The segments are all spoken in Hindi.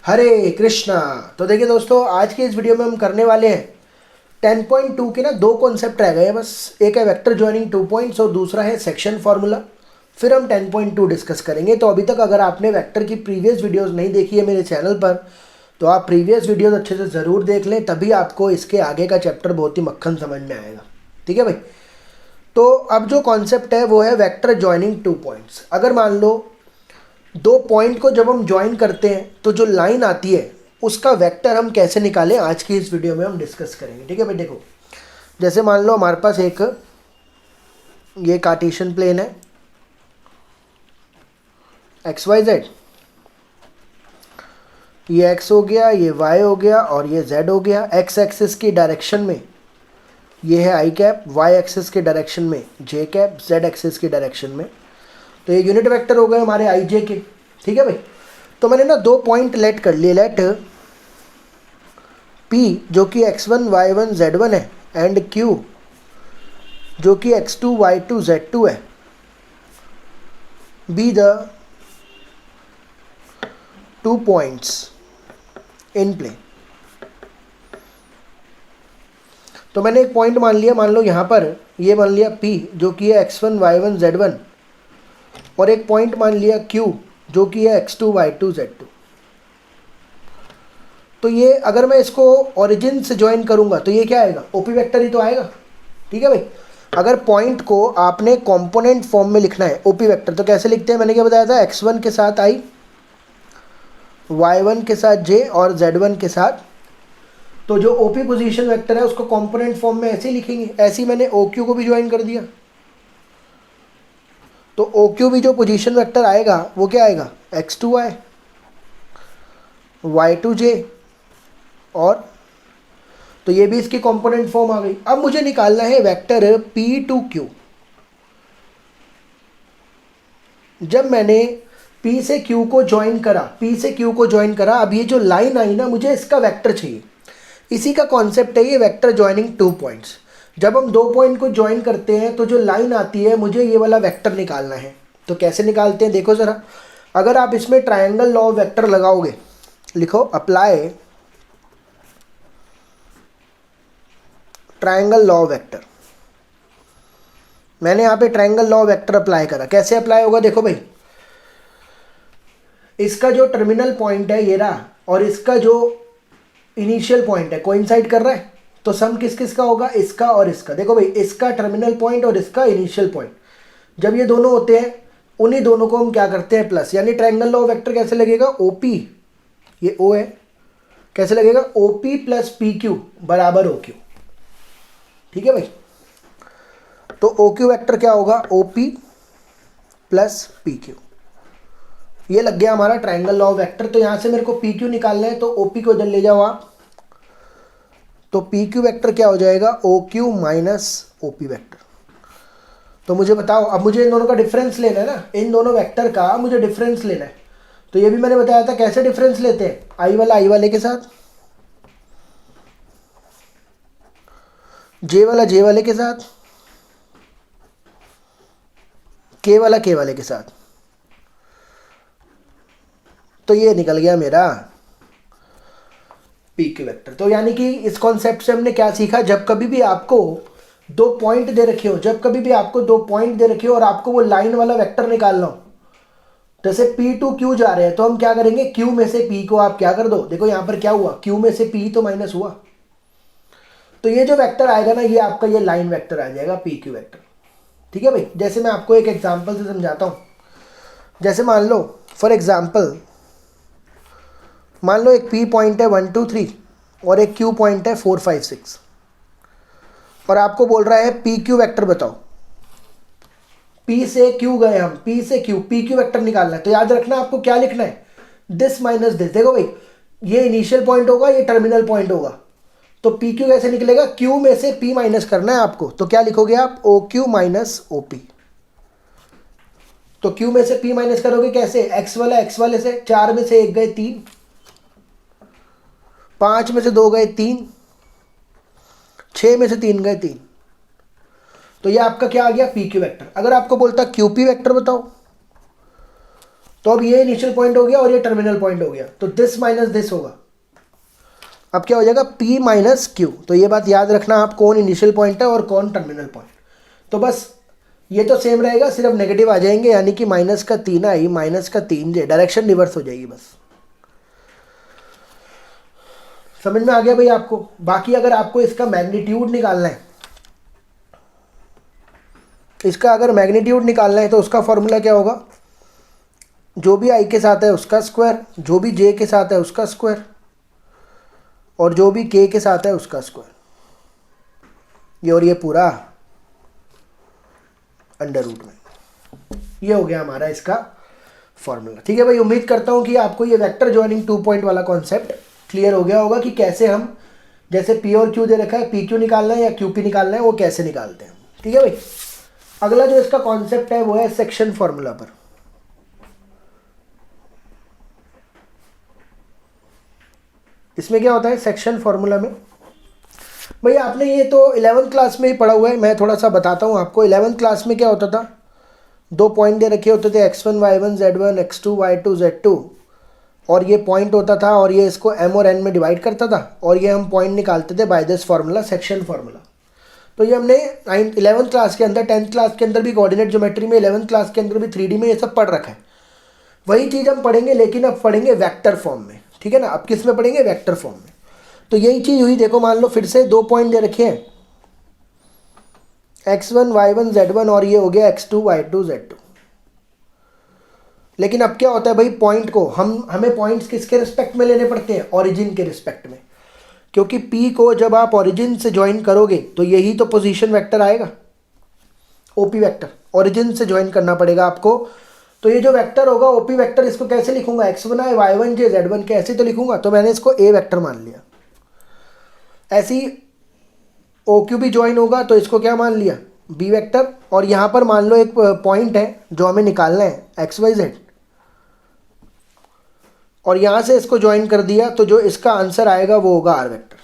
हरे कृष्णा। तो देखिए दोस्तों, आज के इस वीडियो में हम करने वाले हैं 10.2 के ना दो कॉन्सेप्ट रह गए हैं बस। एक है वेक्टर ज्वाइनिंग 2 पॉइंट्स और दूसरा है सेक्शन फार्मूला। फिर हम 10.2 डिस्कस करेंगे। तो अभी तक अगर आपने वेक्टर की प्रीवियस वीडियोस नहीं देखी है मेरे चैनल पर, तो आप प्रीवियस वीडियोस अच्छे से ज़रूर देख लें, तभी आपको इसके आगे का चैप्टर बहुत ही मक्खन समझ में आएगा। ठीक है भाई। तो अब जो कॉन्सेप्ट है वो है वेक्टर ज्वाइनिंग 2 पॉइंट्स। अगर मान लो दो पॉइंट को जब हम ज्वाइन करते हैं तो जो लाइन आती है उसका वेक्टर हम कैसे निकालें, आज की इस वीडियो में हम डिस्कस करेंगे। ठीक है भाई। देखो, जैसे मान लो हमारे पास एक ये कार्टेशियन प्लेन है एक्स वाई जेड, ये x हो गया, ये y हो गया और ये z हो गया। x एक्सिस की डायरेक्शन में ये है i कैप, y एक्सिस के डायरेक्शन में j कैप, z एक्सिस की डायरेक्शन में। तो ये यूनिट वेक्टर हो गए हमारे आई जे के। ठीक है भाई। तो मैंने ना दो पॉइंट लेट कर लिए। लेट P जो कि x1 y1 z1 है एंड Q जो कि x2 y2 z2 है be the two points in plane. तो मैंने एक पॉइंट मान लिया, मान लो यहाँ पर ये मान लिया P जो कि है x1 y1 z1 और एक पॉइंट मान लिया Q जो कि है x2 y2 z2। तो ये अगर मैं इसको ओरिजिन से ज्वाइन करूंगा तो ये क्या आएगा, ओपी वेक्टर ही तो आएगा। ठीक है भाई। अगर पॉइंट को आपने कंपोनेंट फॉर्म में लिखना है ओपी वेक्टर, तो कैसे लिखते हैं, मैंने क्या बताया था, x1 के साथ i, y1 के साथ j और z1 के साथ। तो जो ओपी पोजीशन वेक्टर है उसको कंपोनेंट फॉर्म में ऐसे ही लिखेंगे। ऐसे ही मैंने OQ को भी ज्वाइन कर दिया। तो OQ भी जो पोजीशन वेक्टर आएगा वो क्या आएगा, x2y, y2j और तो ये भी इसकी कंपोनेंट फॉर्म आ गई। अब मुझे निकालना है वेक्टर P2Q। जब मैंने P से Q को ज्वाइन करा, P से Q को ज्वाइन करा, अब ये जो लाइन आई ना, मुझे इसका वेक्टर चाहिए। इसी का कॉन्सेप्ट है ये वेक्टर ज्वाइनिंग 2 पॉइंट्स। जब हम दो पॉइंट को ज्वाइन करते हैं तो जो लाइन आती है मुझे ये वाला वेक्टर निकालना है। तो कैसे निकालते हैं देखो ज़रा। अगर आप इसमें ट्रायंगल लॉ ऑफ वेक्टर लगाओगे, लिखो apply triangle law of vector. मैंने यहाँ पे triangle law of vector apply करा। कैसे अप्लाई होगा देखो भाई, इसका जो टर्मिनल पॉइंट है ये रहा और इसका जो इनिशियल पॉइंट है कोइंसाइड कर रहा है, तो सम किस किस का होगा, इसका और इसका। देखो भाई, इसका टर्मिनल पॉइंट और इसका इनिशियल पॉइंट, जब ये दोनों होते हैं उन्हीं दोनों को हम क्या करते हैं प्लस, यानी ट्रायंगल लॉ ऑफ वेक्टर कैसे लगेगा, OP, ये O है, कैसे लगेगा, OP प्लस PQ बराबर OQ। ठीक है भाई। तो OQ वेक्टर क्या होगा, OP प्लस PQ। ये लग गया हमारा ट्रायंगल लॉ ऑफ वेक्टर। तो यहाँ से मेरे को PQ निकालना है, तो OP को इधर ले जाओ आप। तो PQ वेक्टर क्या हो जाएगा, OQ माइनस OP वेक्टर। तो मुझे बताओ, अब मुझे इन दोनों का डिफरेंस लेना है ना, इन दोनों वेक्टर का मुझे डिफरेंस लेना है। तो ये भी मैंने बताया था कैसे डिफरेंस लेते हैं, आई वाला आई वाले के साथ, जे वाला जे वाले के साथ, के वाला के वाले के साथ। तो ये निकल गया मेरा PQ वेक्टर। तो यानी कि इस कॉन्सेप्ट से हमने क्या सीखा, जब कभी भी आपको दो पॉइंट दे रखे हो, जब कभी भी आपको दो पॉइंट दे रखे हो और आपको वो लाइन वाला वेक्टर निकालना हो, जैसे P टू Q जा रहे हैं, तो हम क्या करेंगे, Q में से P को आप क्या कर दो, देखो यहाँ पर क्या हुआ, Q में से P तो माइनस हुआ। तो ये जो वेक्टर आएगा ना, ये आपका ये लाइन वेक्टर आ जाएगा PQ वेक्टर। ठीक है भाई। जैसे मैं आपको एक एग्जांपल से समझाता हूँ। जैसे मान लो फॉर एग्जांपल, मान लो एक P पॉइंट है 1 2 3 और एक Q पॉइंट है 4 5 6 और आपको बोल रहा है PQ वेक्टर बताओ। P से Q गए हम, P से Q, PQ वेक्टर निकालना है। तो याद रखना आपको क्या लिखना है, दिस माइनस दिस। देखो भाई, ये इनिशियल पॉइंट होगा, ये टर्मिनल पॉइंट होगा। तो PQ कैसे निकलेगा, Q में से P माइनस करना है आपको। तो क्या लिखोगे आप, OQ माइनस OP। तो Q में से P माइनस करोगे कैसे, x वाले से, 4 में से 1 गए 3, 5 में से 2 गए 3, 6 में से 3 गए 3। तो ये आपका क्या आ गया, PQ वेक्टर। अगर आपको बोलता QP वेक्टर बताओ, तो अब ये इनिशियल पॉइंट हो गया और ये टर्मिनल पॉइंट हो गया, तो दिस माइनस दिस होगा। अब क्या हो जाएगा, P माइनस क्यू। तो ये बात याद रखना आप, कौन इनिशियल पॉइंट है और कौन टर्मिनल पॉइंट। तो बस ये तो सेम रहेगा, सिर्फ नेगेटिव आ जाएंगे, यानी कि माइनस का 3 आई, माइनस का 3 जे, डायरेक्शन रिवर्स हो जाएगी बस। समझ में आ गया भाई आपको। बाकी अगर आपको इसका मैग्नीट्यूड निकालना है, इसका अगर मैग्नीट्यूड निकालना है तो उसका फॉर्मूला क्या होगा, जो भी आई के साथ है उसका स्क्वायर, जो भी जे के साथ है उसका स्क्वायर, और जो भी के के साथ है उसका स्क्वायर, ये और ये पूरा अंडर रूट में। ये हो गया हमारा इसका फॉर्मूला। ठीक है भाई, उम्मीद करता हूँ कि आपको ये वेक्टर जॉइनिंग 2 पॉइंट वाला कॉन्सेप्ट क्लियर हो गया होगा कि कैसे हम, जैसे पी और क्यू दे रखा है, पी क्यू निकालना है या क्यू पी निकालना है, वो कैसे निकालते हैं। ठीक है भाई, अगला जो इसका कॉन्सेप्ट है वो है सेक्शन फॉर्मूला पर। इसमें क्या होता है सेक्शन फॉर्मूला में, भाई आपने ये तो 11th क्लास में ही पढ़ा हुआ है, मैं थोड़ा सा बताता हूँ आपको। 11th क्लास में क्या होता था, 2 पॉइंट दे रखे होते थे, x1 y1 z1 x2 y2 z2, और ये पॉइंट होता था और ये इसको m और n में डिवाइड करता था, और ये हम पॉइंट निकालते थे by this formula, section formula. तो ये हमने 11th क्लास के अंदर, 10th क्लास के अंदर भी कोऑर्डिनेट ज्योमेट्री में, 11th क्लास के अंदर भी 3D में ये सब पढ़ रखा है। वही चीज़ हम पढ़ेंगे, लेकिन अब पढ़ेंगे वेक्टर फॉर्म में। ठीक है ना, अब किस में पढ़ेंगे, वेक्टर फॉर्म में। तो यही चीज़ हुई, देखो मान लो फिर से 2 पॉइंट दे रखे हैं, x1 y1 z1, और ये हो गया x2 y2 z2। लेकिन अब क्या होता है भाई, पॉइंट को हमें पॉइंट्स किसके रिस्पेक्ट में लेने पड़ते हैं, ओरिजिन के रिस्पेक्ट में, क्योंकि P को जब आप ओरिजिन से ज्वाइन करोगे तो यही तो पोजीशन वेक्टर आएगा, OP वेक्टर, ओरिजिन से ज्वाइन करना पड़ेगा आपको। तो ये जो वेक्टर होगा OP वेक्टर, इसको कैसे लिखूंगा, x1 i y1 j z1 के, ऐसे तो लिखूंगा। तो मैंने इसको A वेक्टर मान लिया। ऐसी OQ भी ज्वाइन होगा तो इसको क्या मान लिया, B वेक्टर। और यहाँ पर मान लो एक पॉइंट है जो हमें निकालना है XYZ, और यहाँ से इसको ज्वाइन कर दिया, तो जो इसका आंसर आएगा वो होगा R वेक्टर।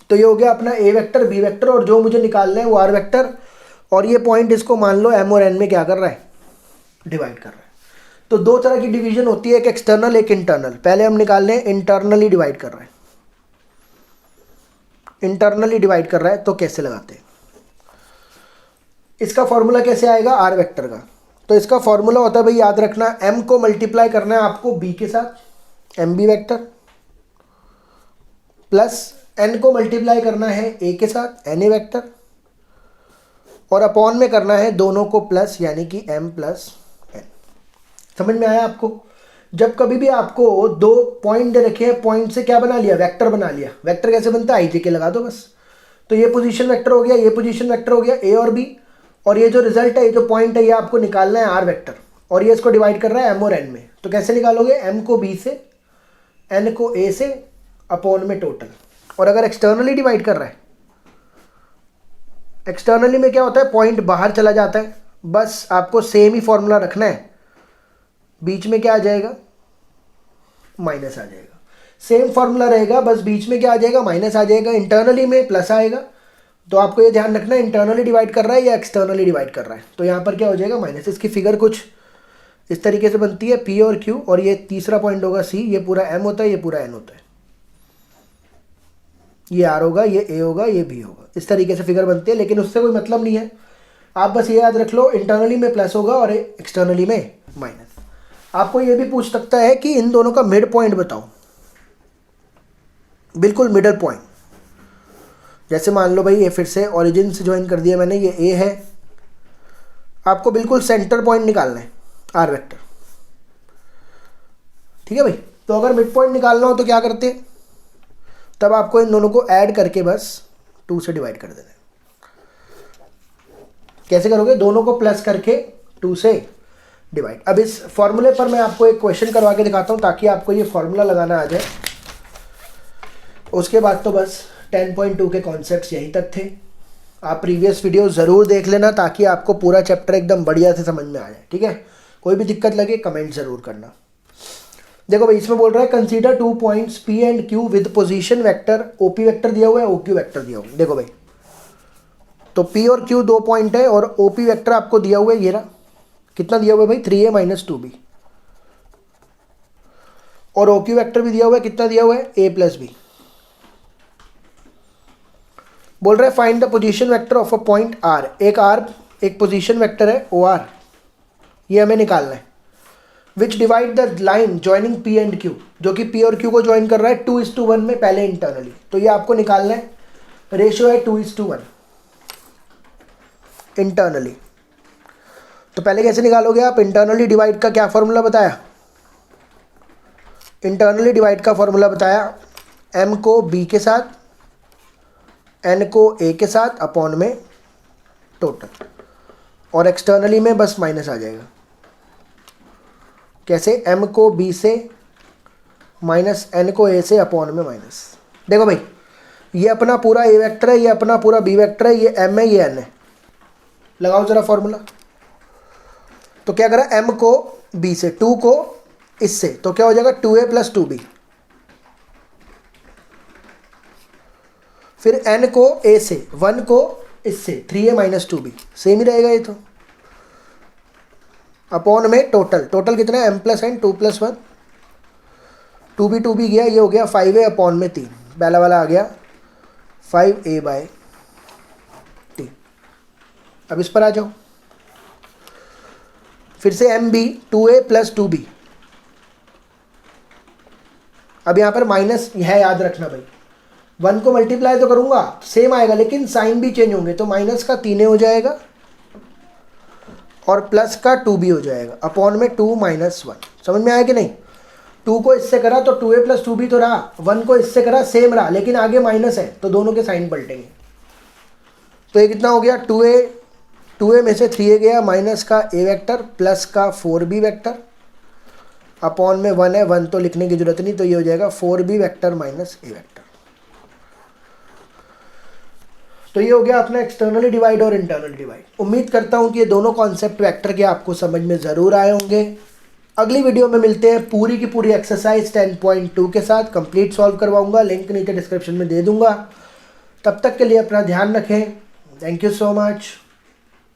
तो ये हो गया अपना A वेक्टर, B वेक्टर, और जो मुझे निकालना है वो R वेक्टर। और ये पॉइंट इसको मान लो M और N में क्या कर रहा है, डिवाइड कर रहा है। तो 2 तरह की डिवीजन होती है, एक एक्सटर्नल एक इंटरनल। पहले हम निकालने इंटरनली डिवाइड कर रहा है, इंटरनली डिवाइड कर रहा है, तो कैसे लगाते हैं इसका फॉर्मूला, कैसे आएगा आर वेक्टर का। तो इसका फॉर्मूला होता है भाई, याद रखना, m को मल्टीप्लाई करना है आपको b के साथ, m b vector, plus n को मल्टीप्लाई करना है a के साथ, एन ए वेक्टर, और अपॉन में करना है दोनों को प्लस, यानी कि m प्लस n। समझ में आया आपको। जब कभी भी आपको 2 पॉइंट दे रखे हैं, पॉइंट से क्या बना लिया, वेक्टर बना लिया। वेक्टर कैसे बनता है, आई जे के लगा दो बस। तो ये पोजीशन वेक्टर हो गया, ये पोजीशन वेक्टर हो गया, a और b, और ये जो रिजल्ट है, ये जो पॉइंट है, ये आपको निकालना है आर वेक्टर, और ये इसको डिवाइड कर रहा है m और n में। तो कैसे निकालोगे, m को b से, n को a से, अपॉन में टोटल। और अगर एक्सटर्नली डिवाइड कर रहा है, एक्सटर्नली में क्या होता है, पॉइंट बाहर चला जाता है, बस आपको सेम ही फॉर्मूला रखना है। बीच में क्या आ जाएगा, माइनस आ जाएगा। सेम फॉर्मूला रहेगा, बस बीच में क्या आ जाएगा, माइनस आ जाएगा। इंटरनली में प्लस आएगा। तो आपको ये ध्यान रखना है, इंटरनली डिवाइड कर रहा है या एक्सटर्नली डिवाइड कर रहा है। तो यहाँ पर क्या हो जाएगा, माइनस। इसकी फिगर कुछ इस तरीके से बनती है, P और Q, और ये तीसरा पॉइंट होगा C, ये पूरा M होता है, ये पूरा N होता है, ये R होगा, ये A होगा, ये B होगा। इस तरीके से फिगर बनती है, लेकिन उससे कोई मतलब नहीं है। आप बस ये याद रख लो, इंटरनली में प्लस होगा और एक्सटर्नली में माइनस। आपको ये भी पूछ सकता है कि इन दोनों का मिड पॉइंट बताओ, बिल्कुल मिडल पॉइंट। जैसे मान लो भाई, ये फिर से ओरिजिन से ज्वाइन कर दिया मैंने, ये A है, आपको बिल्कुल सेंटर पॉइंट निकालना है, आर वेक्टर। ठीक है भाई। तो अगर मिड पॉइंट निकालना हो तो क्या करते हैं, तब आपको इन दोनों को ऐड करके बस 2 से डिवाइड कर देना है। कैसे करोगे, दोनों को प्लस करके 2 से डिवाइड। अब इस फॉर्मूले पर मैं आपको एक क्वेश्चन करवा के दिखाता हूँ, ताकि आपको ये फॉर्मूला लगाना आ जाए। उसके बाद तो बस 10.2 के कॉन्सेप्ट्स यहीं तक थे। आप प्रीवियस वीडियो ज़रूर देख लेना, ताकि आपको पूरा चैप्टर एकदम बढ़िया से समझ में आ जाए। ठीक है, कोई भी दिक्कत लगे कमेंट ज़रूर करना। देखो भाई, इसमें बोल रहा है consider 2 points P and Q with position vector, OP vector दिया हुआ है, OQ वेक्टर दिया हुआ है। देखो भाई, तो P और Q 2 पॉइंट है, और OP वेक्टर आपको दिया हुआ है, ये रहा। कितना दिया हुआ है भाई, 3a - 2b। और OQ वेक्टर भी दिया हुआ है, कितना दिया हुआ है A प्लस बी। बोल रहा है find the position vector of a point R। एक पोजीशन वेक्टर है OR, ये हमें निकालना है। विच divide the line joining P and Q, जो कि P और Q को ज्वाइन कर रहा है 2:1 में पहले इंटरनली। तो ये आपको निकालना है, रेशियो है 2:1 इंटरनली। तो पहले कैसे निकालोगे आप? इंटरनली डिवाइड का क्या फॉर्मूला बताया? इंटरनली डिवाइड का फॉर्मूला बताया, M को B के साथ, N को A के साथ अपॉन में टोटल, और एक्सटर्नली में बस माइनस आ जाएगा। कैसे? M को B से माइनस N को A से अपॉन में माइनस। देखो भाई, ये अपना पूरा A वेक्टर है, ये अपना पूरा B वेक्टर है, ये M है, ये N है। लगाओ जरा फॉर्मूला। तो क्या करा? M को B से, 2 को इससे, तो क्या हो जाएगा 2A प्लस 2B। फिर N को A से, 1 को इससे, 3A माइनस 2B। सेम ही रहेगा ये तो। अपॉन में टोटल कितना है? M plus N 2 plus 1, 2B गया, ये हो गया 5A अपॉन में 3। पहला वाला आ गया 5A बाय T। अब इस पर आ जाओ, फिर से MB 2A प्लस 2B। अब यहाँ पर माइनस है, याद रखना भाई। 1 को मल्टीप्लाई तो करूँगा सेम आएगा, लेकिन साइन भी चेंज होंगे। तो माइनस का 3A हो जाएगा और प्लस का 2B हो जाएगा अपॉन में 2 माइनस 1। समझ में आया कि नहीं? 2 को इससे करा तो 2A प्लस 2B तो रहा, 1 को इससे करा सेम रहा, लेकिन आगे माइनस है तो दोनों के साइन पलटेंगे। तो ये कितना हो गया? 2A में से 3A गया, माइनस का A वेक्टर प्लस का 4B वेक्टर अपॉन में 1 है, 1 तो लिखने की जरूरत नहीं, तो ये हो जाएगा 4B vector minus A vector. तो ये हो गया अपना एक्सटर्नली डिवाइड और इंटरनली डिवाइड। उम्मीद करता हूँ कि ये दोनों कॉन्सेप्ट वेक्टर के आपको समझ में ज़रूर आए होंगे। अगली वीडियो में मिलते हैं पूरी की पूरी एक्सरसाइज 10.2 के साथ। कंप्लीट सॉल्व करवाऊंगा, लिंक नीचे डिस्क्रिप्शन में दे दूंगा। तब तक के लिए अपना ध्यान रखें। Thank you so much.